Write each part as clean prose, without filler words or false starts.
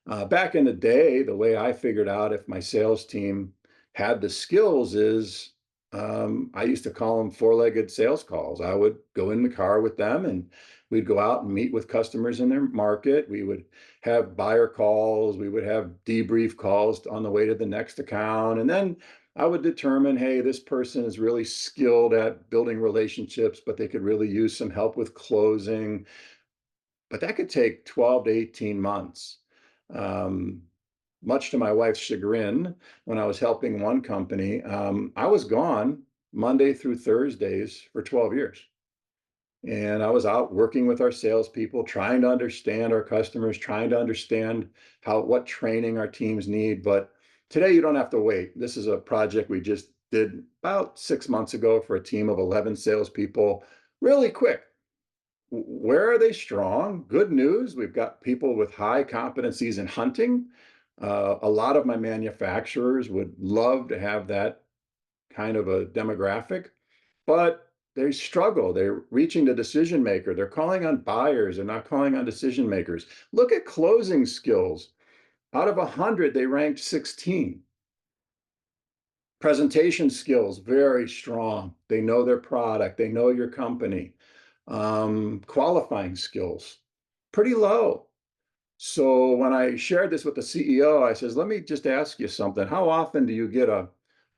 Back in the day, the way I figured out if my sales team had the skills is I used to call them four-legged sales calls. I would go in the car with them and we'd go out and meet with customers in their market. We would have buyer calls, we would have debrief calls on the way to the next account. And then I would determine, hey, this person is really skilled at building relationships, but they could really use some help with closing. But that could take 12 to 18 months. Um, Much to my wife's chagrin, when I was helping one company, I was gone Monday through Thursdays for 12 years. And I was out working with our salespeople, trying to understand our customers, trying to understand what training our teams need. But today you don't have to wait. This is a project we just did about 6 months ago for a team of 11 salespeople, really quick. Where are they strong? Good news. We've got people with high competencies in hunting. A lot of my manufacturers would love to have that kind of a demographic, but they struggle. They're reaching the decision maker. They're calling on buyers. They're not calling on decision makers. Look at closing skills. Out of 100, they ranked 16. Presentation skills, very strong. They know their product. They know your company. Qualifying skills, pretty low. So when I shared this with the CEO, I says, let me just ask you something. How often do you get a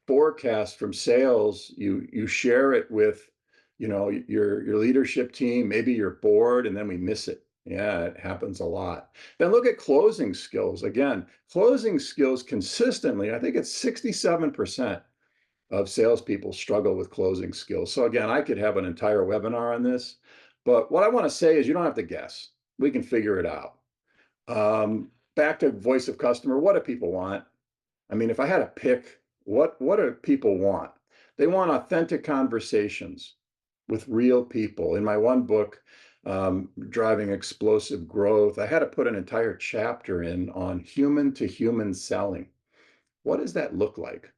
forecast from sales? You share it with, your leadership team, maybe your board, and then we miss it. Yeah, it happens a lot. Then look at closing skills. Again, closing skills consistently, I think it's 67% of salespeople struggle with closing skills. So again, I could have an entire webinar on this, but what I want to say is you don't have to guess. We can figure it out. Back to voice of customer. What do people want? I mean, if I had to pick, what do people want? They want authentic conversations with real people. In my one book, Driving Explosive Growth, I had to put an entire chapter in on human to human selling. What does that look like?